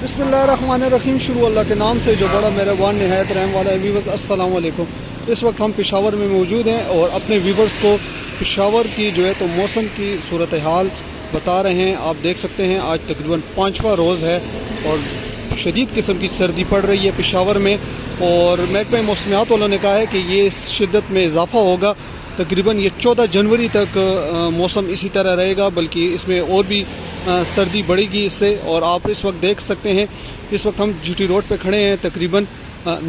बिस्मिल्लाहिर्रहमानिर्रहीम। शुरू अल्लाह के नाम से जो बड़ा मेहरबान निहायत रहम वाला है। व्यूवर्स अस्सलाम वालेकुम। इस वक्त हम पेशावर में मौजूद हैं और अपने व्यूवर्स को पेशावर की जो है तो मौसम की सूरत हाल बता रहे हैं। आप देख सकते हैं आज तकरीबन 5वां रोज़ है और शदीद किस्म की सर्दी पड़ रही है पेशावर में। और महकमा मौसमियात वालों ने कहा है कि ये इस शिद्दत में इजाफ़ा होगा। तकरीबन ये 14 जनवरी तक मौसम इसी तरह रहेगा, बल्कि इसमें और भी सर्दी बढ़ेगी इससे। और आप इस वक्त देख सकते हैं, इस वक्त हम जीटी रोड पे खड़े हैं। तकरीबन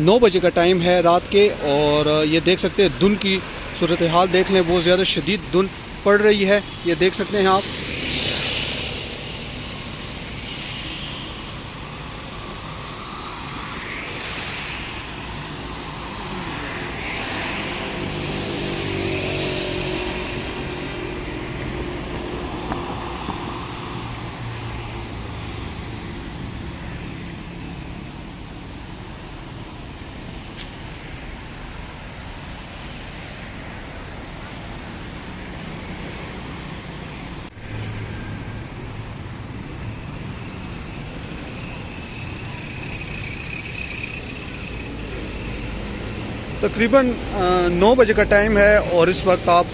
9 बजे का टाइम है रात के और ये देख सकते हैं धुंध की सूरत हाल देख लें, बहुत ज़्यादा शदीद धुंध पड़ रही है। ये देख सकते हैं आप। तकरीबन 9 बजे का टाइम है और इस वक्त आप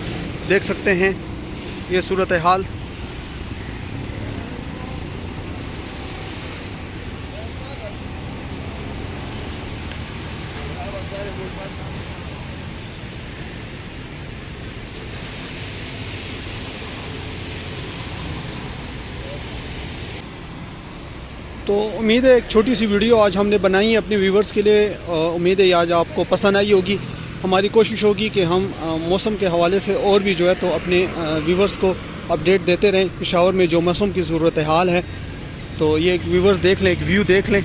देख सकते हैं ये सूरत हाल। तो उम्मीद है एक छोटी सी वीडियो आज हमने बनाई है अपने व्यूवर्स के लिए। उम्मीद है आज आपको पसंद आई होगी। हमारी कोशिश होगी कि हम मौसम के हवाले से और भी जो है तो अपने व्यूवर्स को अपडेट देते रहें पेशावर में जो मौसम की सूरत हाल है। तो ये एक व्यूवर्स देख लें, एक व्यू देख लें।